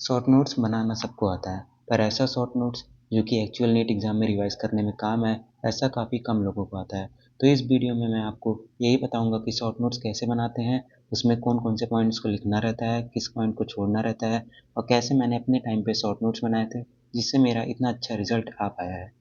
Short notes बनाना सबको आता है, पर ऐसा शॉर्ट नोट्स जो कि एक्चुअल नीट एग्ज़ाम में रिवाइज़ करने में काम आए, ऐसा काफ़ी कम लोगों को आता है। तो इस वीडियो में मैं आपको यही बताऊँगा कि शॉर्ट नोट्स कैसे बनाते हैं, उसमें कौन-कौन से पॉइंट्स को लिखना रहता है, किस पॉइंट को छोड़ना रहता है और कैसे मैंने अपने टाइम पे शॉर्ट नोट्स बनाए थे, जिससे मेरा इतना अच्छा रिज़ल्ट आ पाया है।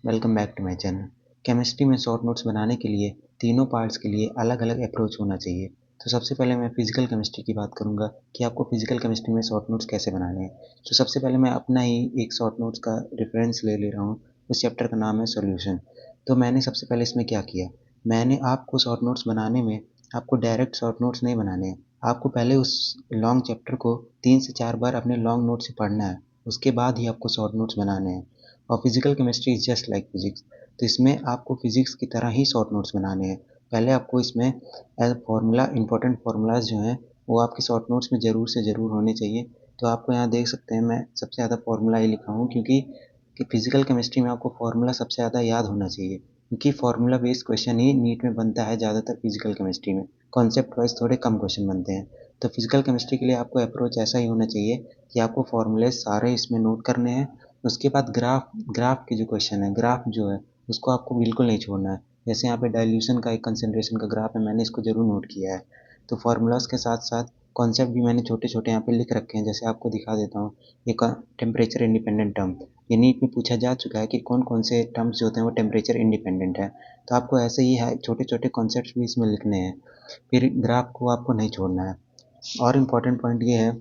Welcome back to my channel. Chemistry में शॉर्ट नोट्स बनाने के लिए तीनों पार्ट्स के लिए अलग-अलग अप्रोच होना चाहिए। तो सबसे पहले मैं फिज़िकल केमिस्ट्री की बात करूँगा कि आपको फिज़िकल केमिस्ट्री में शॉर्ट नोट्स कैसे बनाने हैं। तो सबसे पहले मैं अपना ही एक शॉर्ट नोट्स का रेफ़रेंस ले रहा हूँ। उस चैप्टर का नाम है सॉल्यूशन। तो मैंने सबसे पहले इसमें क्या किया, मैंने आपको शॉर्ट नोट्स बनाने में आपको डायरेक्ट शॉर्ट नोट्स नहीं बनाने हैं। आपको पहले उस लॉन्ग चैप्टर को 3 से 4 बार अपने लॉन्ग नोट से पढ़ना है। उसके बाद ही आपको शॉर्ट नोट्स बनाने हैं। और physical chemistry is just like physics. तो इसमें आपको फिज़िक्स की तरह ही शॉर्ट नोट्स बनाने हैं। पहले आपको इसमें फ़ॉर्मूला इम्पोर्टेंट फ़ॉर्मूलाज़ जो हैं, वो आपके शॉर्ट नोट्स में ज़रूर से ज़रूर होने चाहिए। तो आपको यहाँ देख सकते हैं मैं सबसे ज़्यादा फ़ॉर्मूला ही लिखा हूँ क्योंकि फिज़िकल केमिस्ट्री में आपको फ़ॉर्मूला सबसे ज़्यादा याद होना चाहिए। क्योंकि फ़ॉर्मूला बेस्ड क्वेश्चन ही नीट में बनता है ज़्यादातर फिज़िकल केमिस्ट्री में। कॉन्सेप्ट वाइज़ थोड़े कम क्वेश्चन बनते हैं। तो फिज़िकल केमिस्ट्री के लिए आपको अप्रोच ऐसा ही होना चाहिए कि आपको फ़ॉर्मूले सारे इसमें नोट करने हैं। उसके बाद ग्राफ के जो क्वेश्चन है, ग्राफ जो है उसको आपको बिल्कुल नहीं छोड़ना है। जैसे यहाँ पे डाइल्यूशन का एक कंसंट्रेशन का ग्राफ है, मैंने इसको ज़रूर नोट किया है। तो फ़ॉर्मूलाज़ के साथ-साथ कॉन्सेप्ट भी मैंने छोटे-छोटे यहाँ पे लिख रखे हैं, जैसे आपको दिखा देता हूँ। एक टेम्परेचर इंडिपेंडेंट टर्म, ये नीट में पूछा जा चुका है कि कौन-कौन से टर्म्स जो होते हैं वो टेम्परेचर इंडिपेंडेंट है। तो आपको ऐसे ही है छोटे-छोटे कॉन्सेप्ट्स भी इसमें लिखने हैं। फिर ग्राफ को आपको नहीं छोड़ना है। और इम्पोर्टेंट पॉइंट ये है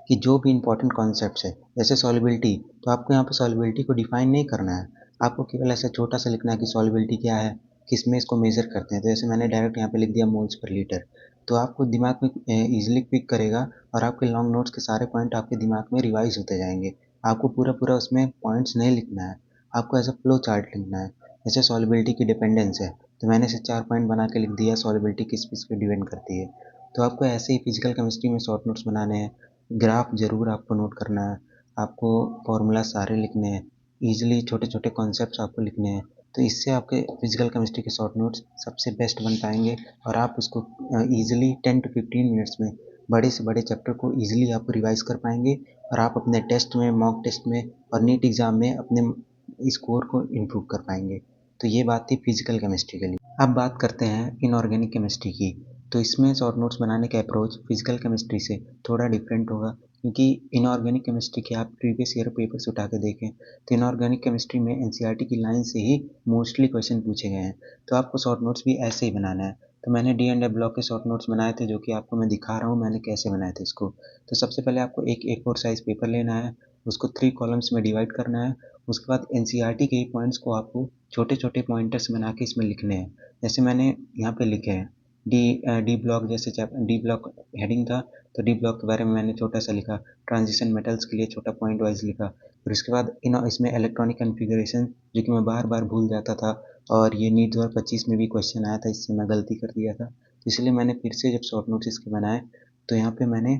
कि जो भी इम्पोर्टेंट कॉन्सेप्ट्स है, जैसे सॉल्युबिलिटी, तो आपको यहाँ पे सॉल्युबिलिटी को डिफाइन नहीं करना है। आपको केवल ऐसा छोटा-सा लिखना है कि सॉल्युबिलिटी क्या है, किसमें इसको मेज़र करते हैं। तो जैसे मैंने डायरेक्ट यहाँ पे लिख दिया मोल्स पर लीटर। तो आपको दिमाग में ईज़िली क्लिक करेगा और आपके लॉन्ग नोट्स के सारे पॉइंट आपके दिमाग में रिवाइज़ होते जाएँगे। आपको पूरा-पूरा उसमें पॉइंट्स नहीं लिखना है, आपको एज़ अ फ्लो चार्ट लिखना है। जैसे सॉल्युबिलिटी की डिपेंडेंस है, तो मैंने इसे 4 पॉइंट बना के लिख दिया सॉल्युबिलिटी किस-किस पे डिपेंड करती है। तो आपको ऐसे ही फिज़िकल केमिस्ट्री में शॉर्ट नोट्स बनाने हैं। ग्राफ ज़रूर आपको नोट करना है, आपको फ़ॉर्मूला सारे लिखने हैं, ईज़िली छोटे-छोटे कॉन्सेप्ट्स आपको लिखने हैं। तो इससे आपके फिज़िकल केमिस्ट्री के शॉर्ट नोट्स सबसे बेस्ट बन पाएँगे और आप उसको ईज़िली 10 टू 15 मिनट्स में बड़े से बड़े चैप्टर को ईज़िली आप रिवाइज़ कर पाएँगे और आप अपने टेस्ट में, मॉक टेस्ट में और नीट एग्ज़ाम में अपने स्कोर को इम्प्रूव कर पाएँगे। तो ये बात थी फिज़िकल केमिस्ट्री के लिए। अब बात करते हैं इनऑर्गेनिक केमिस्ट्री की। तो इसमें शॉर्ट नोट्स बनाने का अप्रोच फिज़िकल केमिस्ट्री से थोड़ा डिफरेंट होगा क्योंकि इनऑर्गेनिक केमिस्ट्री के आप प्रीवियस ईयर पेपर्स उठा के देखें तो इनऑर्गेनिक केमिस्ट्री में एनसीईआरटी की लाइन से ही मोस्टली क्वेश्चन पूछे गए हैं। तो आपको शॉर्ट नोट्स भी ऐसे ही बनाना है। तो मैंने डी एंड एफ ब्लॉक के शॉर्ट नोट्स बनाए थे जो कि आपको मैं दिखा रहा हूँ मैंने कैसे बनाए थे इसको। तो सबसे पहले आपको एक A4 साइज़ पेपर लेना है, उसको 3 कॉलम्स में डिवाइड करना है। उसके बाद एनसीईआरटी के ही पॉइंट्स को आपको छोटे-छोटे पॉइंटर्स बना के इसमें लिखने हैं। जैसे मैंने यहाँ पे लिखे हैं डी ब्लॉक जैसे डी ब्लॉक हेडिंग था, तो डी ब्लॉक के बारे में मैंने छोटा-सा लिखा, ट्रांजिशन मेटल्स के लिए छोटा पॉइंट वाइज़ लिखा। फिर उसके बाद इसमें इलेक्ट्रॉनिक कॉन्फ़िगरेशन जो कि मैं बार-बार भूल जाता था और ये नीट 2025 में भी क्वेश्चन आया था, इससे मैं गलती कर दिया था। तो इसलिए मैंने फिर से जब शॉर्ट नोट्स इसके बनाए, तो यहाँ पे मैंने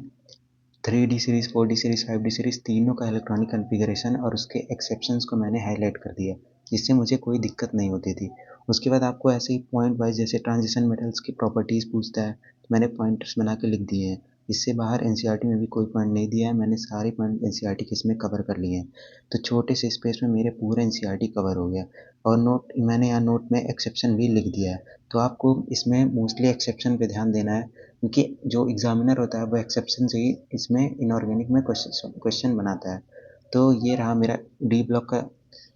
3D series, 4D series, 5D series तीनों का इलेक्ट्रॉनिक कॉन्फ़िगरेशन और उसके एक्सेप्शंस को मैंने हाइलाइट कर दिया, जिससे मुझे कोई दिक्कत नहीं होती थी। उसके बाद आपको ऐसे ही पॉइंट वाइज़ जैसे ट्रांजिशन मेटल्स की प्रॉपर्टीज़ पूछता है, तो मैंने पॉइंटर्स बना के लिख दिए हैं। इससे बाहर एनसीईआरटी में भी कोई पॉइंट नहीं दिया है, मैंने सारे पॉइंट एनसीईआरटी के इसमें कवर कर लिए हैं। तो छोटे से स्पेस में मेरे पूरे एनसीईआरटी कवर हो गया और मैंने यहाँ नोट में एक्सेप्शन भी लिख दिया है। तो आपको इसमें मोस्टली एक्सेप्शन पे ध्यान देना है क्योंकि जो एग्ज़ामिनर होता है वो एक्सेप्शन से ही इसमें इनऑर्गेनिक में क्वेश्चन बनाता है। तो ये रहा मेरा डी ब्लॉक का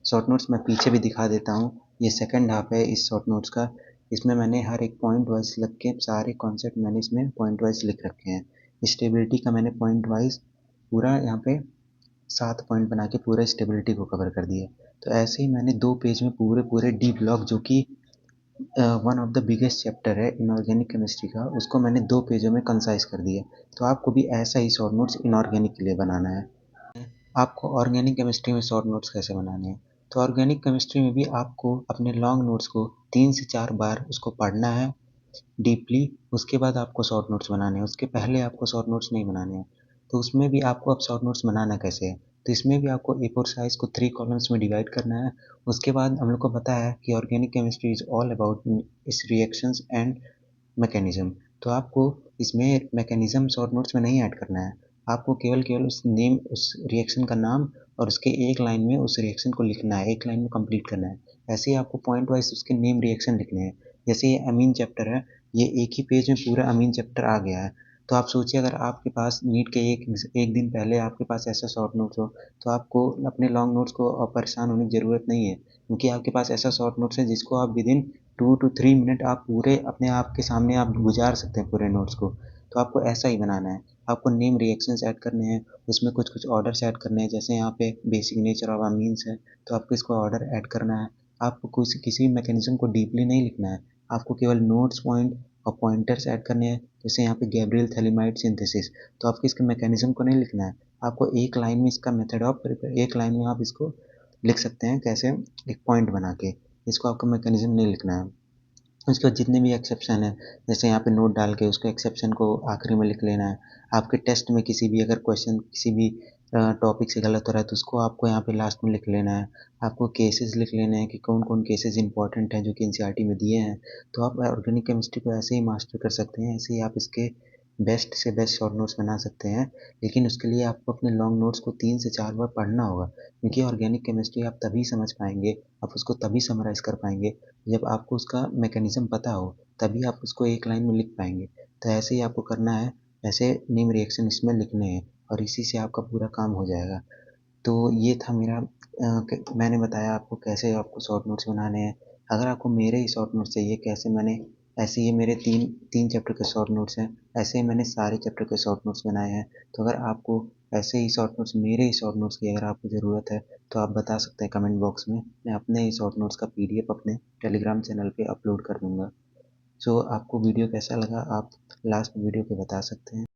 शॉर्ट नोट्स, मैं पीछे भी दिखा देता हूँ। ये सेकंड हाफ है इस शॉर्ट नोट्स का। इसमें मैंने हर एक पॉइंट वाइज़ लिख के सारे कॉन्सेप्ट मैंने इसमें पॉइंट वाइज़ लिख रखे हैं। स्टेबिलिटी का मैंने पॉइंट वाइज़ पूरा यहाँ पे 7 पॉइंट बना के पूरा स्टेबिलिटी को कवर कर दिया। तो ऐसे ही मैंने 2 पेज में पूरे-पूरे डी ब्लॉक जो कि one of the biggest chapter है इनऑर्गेनिक केमिस्ट्री का, उसको मैंने 2 पेजों में कंसाइज़ कर दिया। तो आपको भी ऐसा ही शॉर्ट नोट्स इनऑर्गेनिक के लिए बनाना है। आपको ऑर्गेनिक केमिस्ट्री में शॉर्ट नोट्स कैसे बनाने हैं? तो ऑर्गेनिक केमिस्ट्री में भी आपको अपने लॉन्ग नोट्स को 3 से 4 बार उसको पढ़ना है डीपली, उसके बाद आपको शॉर्ट नोट्स बनाने हैं, उसके पहले आपको शॉर्ट नोट्स नहीं बनाने हैं। तो उसमें भी आपको अब शॉर्ट नोट्स बनाना कैसे है? तो इसमें भी आपको A4 साइज़ को 3 कॉलम्स में डिवाइड करना है। उसके बाद हम लोग को पता है कि organic chemistry is all about it's reactions and mechanism. तो आपको इसमें मैकेनिज़्म शॉर्ट नोट्स में नहीं ऐड करना है। आपको केवल केवल उस रिएक्शन का नाम और उसके एक लाइन में उस रिएक्शन को लिखना है, एक लाइन में कंप्लीट करना है। ऐसे ही आपको पॉइंट वाइज़ उसके नेम रिएक्शन लिखने हैं। जैसे ये अमीन चैप्टर है, ये एक ही पेज में पूरा अमीन चैप्टर आ गया है। तो आप सोचिए अगर आपके पास नीट के एक दिन पहले आपके पास ऐसा शॉर्ट नोट्स हो, तो आपको अपने लॉन्ग नोट्स को परेशान होने की ज़रूरत नहीं है, क्योंकि आपके पास ऐसा शॉर्ट नोट्स है जिसको आप विदिन 2 टू 3 मिनट आप पूरे अपने आप के सामने आप गुज़ार सकते हैं पूरे नोट्स को। तो आपको ऐसा ही बनाना है। आपको नेम रिएक्शंस ऐड करने हैं, उसमें कुछ-कुछ ऑर्डर्स ऐड करने हैं, जैसे यहाँ पे बेसिक नेचर ऑफ अमीन्स है, तो आपको इसको ऑर्डर ऐड करना है। आपको किसी भी मैकेनिज़्म को डीपली नहीं लिखना है, आपको केवल नोट्स पॉइंट और पॉइंटर्स ऐड करने हैं, जैसे यहाँ पे गैब्रियल थैलेमाइड सिंथेसिस, तो आपको इसके मैकेनिज़्म को नहीं लिखना है, आपको एक लाइन में इसका मेथड ऑफ एक लाइन में आप इसको लिख सकते हैं कैसे, एक पॉइंट बना के, इसको आपको मैकेनिज़्म नहीं लिखना है। उसके बाद जितने भी एक्सेप्शन हैं, जैसे यहाँ पे नोट डाल के उसको एक्सेप्शन को आखिरी में लिख लेना है। आपके टेस्ट में किसी भी अगर क्वेश्चन किसी भी टॉपिक से गलत हो रहा है तो उसको आपको यहाँ पे लास्ट में लिख लेना है। आपको केसेस लिख लेने हैं कि कौन-कौन केसेस इंपॉर्टेंट हैं जो कि एनसीईआरटी में दिए हैं। तो आप ऑर्गेनिक केमिस्ट्री को ऐसे ही मास्टर कर सकते हैं, ऐसे ही आप इसके बेस्ट से बेस्ट शॉर्ट नोट्स बना सकते हैं। लेकिन उसके लिए आपको अपने लॉन्ग नोट्स को 3 से 4 बार पढ़ना होगा, क्योंकि ऑर्गेनिक केमिस्ट्री आप तभी समझ पाएँगे, आप उसको तभी समराइज़ कर पाएँगे जब आपको उसका मैकेनिज़्म पता हो, तभी आप उसको एक लाइन में लिख पाएँगे। तो ऐसे ही आपको करना है, ऐसे नेम रिएक्शन इसमें लिखने हैं और इसी से आपका पूरा काम हो जाएगा। तो ये था मेरा मैंने बताया आपको कैसे आपको शॉर्ट नोट्स बनाने हैं। अगर आपको मेरे ही शॉर्ट नोट्स चाहिए कैसे मैंने ऐसे ये मेरे 3 चैप्टर के शॉर्ट नोट्स हैं, ऐसे ही मैंने सारे चैप्टर के शॉर्ट नोट्स बनाए हैं। तो अगर आपको ऐसे ही शॉर्ट नोट्स मेरे ही शॉर्ट नोट्स की अगर आपको ज़रूरत है, तो आप बता सकते हैं कमेंट बॉक्स में। मैं अपने ही शॉर्ट नोट्स का पीडीएफ अपने टेलीग्राम चैनल पे अपलोड कर दूँगा। सो आपको वीडियो कैसा लगा आप लास्ट वीडियो पे बता सकते हैं।